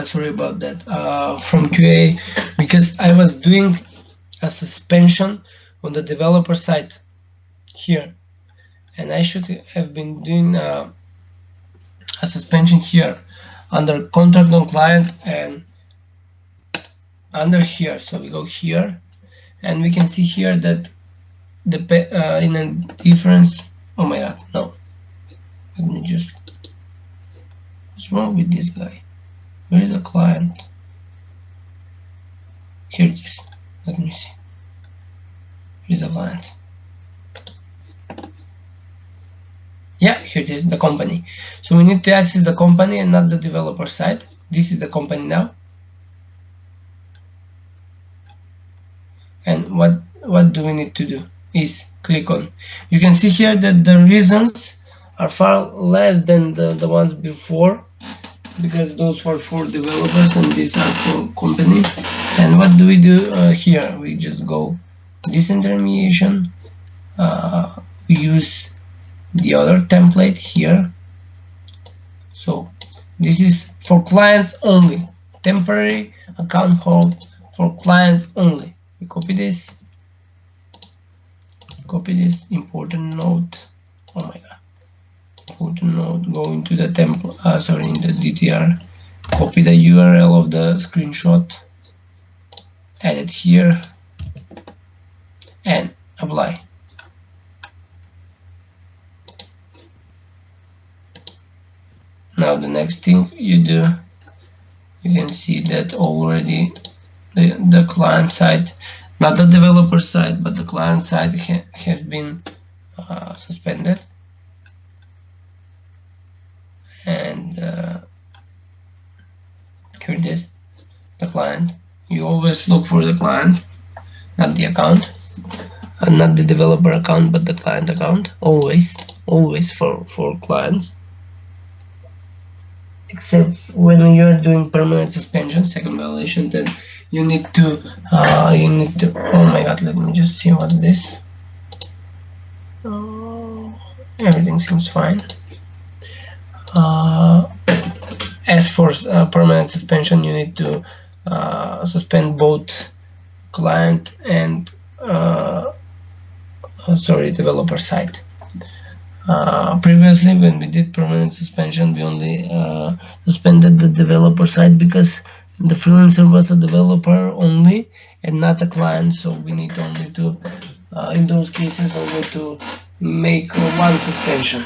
sorry about that, from QA, because I was doing a suspension on the developer side here, and I should have been doing a suspension here under contract on client and under here. So we go here, and we can see here that the in a difference. Oh my god, no, let me just, what's wrong with this guy? Where is the client? Here it is. Let me see. Here's the client. Yeah, here it is, the company. So we need to access the company and not the developer side. This is the company now. And what do we need to do is click on. You can see here that the reasons are far less than the ones before, because those were for developers and these are for company. And what do we do here? We just go disintermediation. We use the other template here. So this is for clients only, temporary account hold for clients only. We copy this, important note. Oh my god, important note. Go into the template, sorry, in the DTR, copy the URL of the screenshot, add it here, and apply. Now the next thing you do, you can see that already the client side, not the developer side, but the client side has been suspended. And here it is, the client. You always look for the client, not the account, and not the developer account, but the client account. Always for clients. Except when you're doing permanent suspension, second violation, then you need to oh my god, let me just see what it is. Everything seems fine. As for permanent suspension, you need to suspend both client and developer side. Previously, when we did permanent suspension, we only suspended the developer side because the freelancer was a developer only and not a client, so we need only to in those cases only to make one suspension.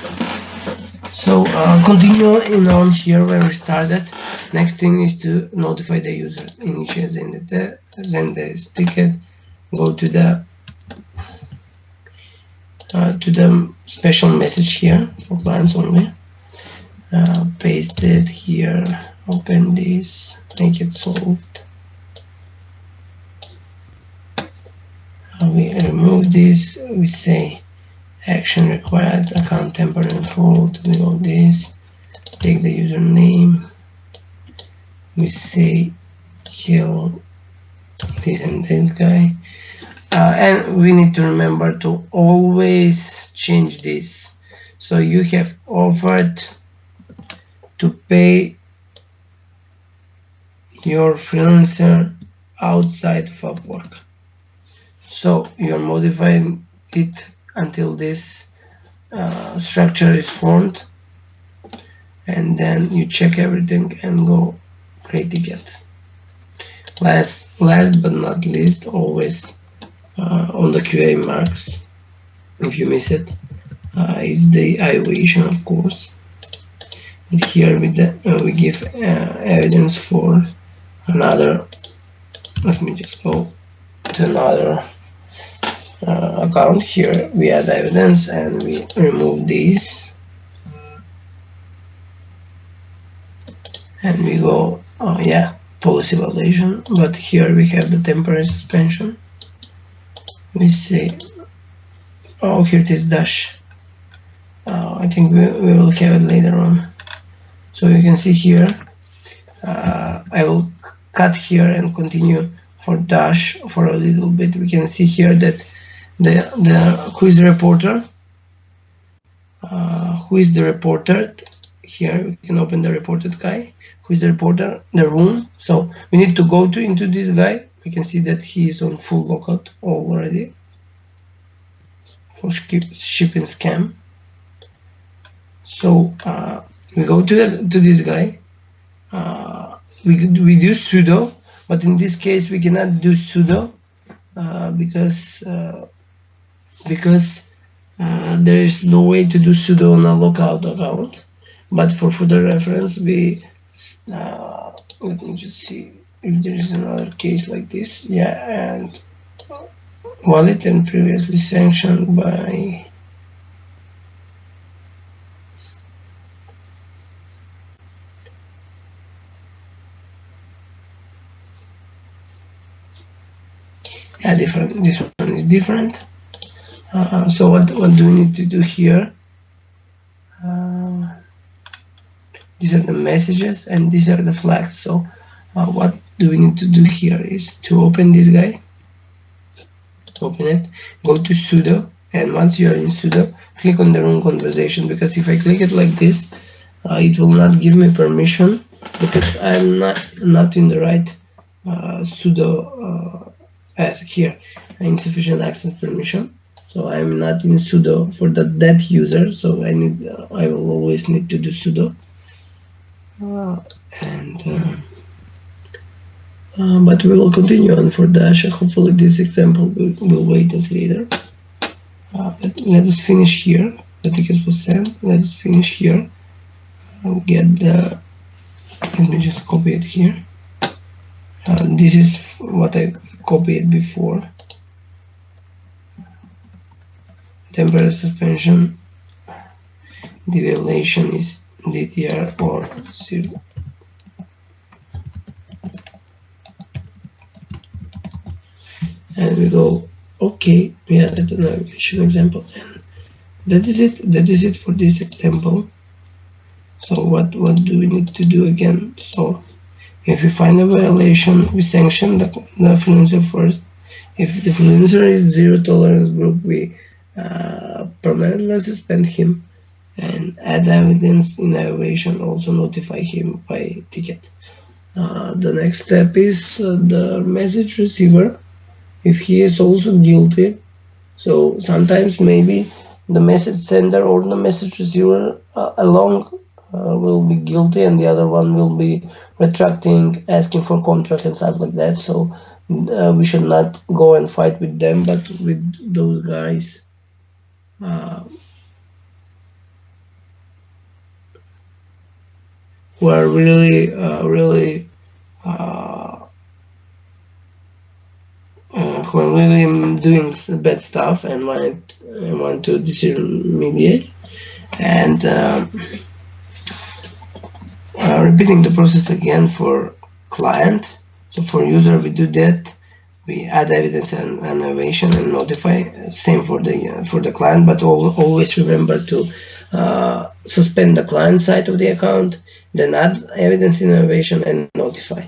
So continue on here where we started. Next thing is to notify the user. Initiate Zendesk ticket, go to the special message here for clients only, paste it here, open this, make it solved. We remove this, we say action required, account temporary hold, we go this, take the username, we say kill this and this guy. And we need to remember to always change this. So you have offered to pay your freelancer outside of Upwork. So you're modifying it until this structure is formed, and then you check everything and go create ticket. Last but not least, always on the QA marks, if you miss it, is the evaluation, of course. And here we give evidence for another. Let me just go to another account. Here we add evidence and we remove these, and we go policy violation, but here we have the temporary suspension. We say, oh, here it is dash. I think we will have it later on. So you can see here, I will cut here and continue for dash for a little bit. We can see here that who is the reporter here we can open the reported guy. Who is the reporter? The room. So we need to go into this guy. We can see that he is on full lockout already for shipping scam. So we go to this guy. We do sudo, but in this case we cannot do sudo because there is no way to do sudo on a lockout account. But for further reference, we let me just see if there is another case like this. Yeah, and wallet and previously sanctioned by different. This one is different. So what do we need to do here? These are the messages and these are the flags. So what do we need to do here is to open this guy, open it, go to sudo, and once you are in sudo, click on the room conversation, because if I click it like this, it will not give me permission because I'm not in the right sudo as here, insufficient access permission. So I'm not in sudo for that user, so I will always need to do sudo. But we will continue on for Dash. Hopefully this example will wait us later. Let us finish here. The ticket was sent. Let us finish here. Get the. Let me just copy it here. This is what I copied before. Temporary suspension. The violation is DTR or 0. And we go, okay, yeah, that's an navigation example. And that is it for this example. So what do we need to do again? So if we find a violation, we sanction the freelancer first. If the freelancer is zero tolerance group, we permanently suspend him and add evidence in evaluation, also notify him by ticket. The next step is the message receiver. If he is also guilty, so sometimes maybe the message sender or the message receiver along will be guilty and the other one will be retracting, asking for contract and stuff like that. So we should not go and fight with them, but with those guys who are really who are really doing bad stuff and want to disintermediate, and repeating the process again for client. So for user we do that, we add evidence and innovation and notify. Same for the client, but always remember to suspend the client side of the account, then add evidence and innovation and notify.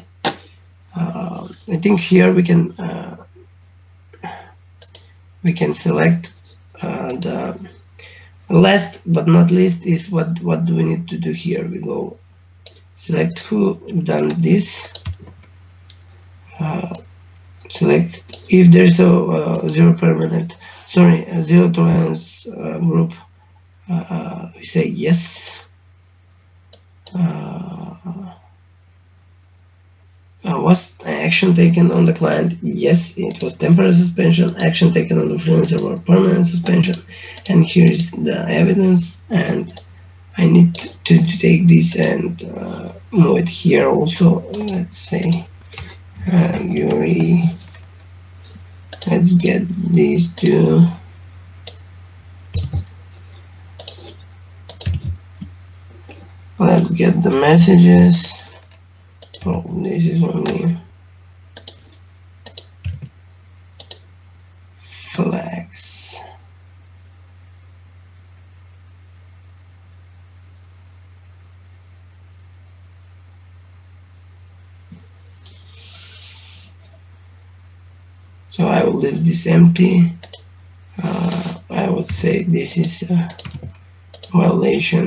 I think here we can select the last but not least is what do we need to do here. We go select who done this, select if there is a zero tolerance group, we say yes. Was action taken on the client? Yes, it was temporary suspension. Action taken on the freelancer or permanent suspension. And here is the evidence, and I need to take this and move it here also. Let's say Yuri, let's get these two. Let's get the messages. Oh, this is only flags. So I will leave this empty. I would say this is a violation.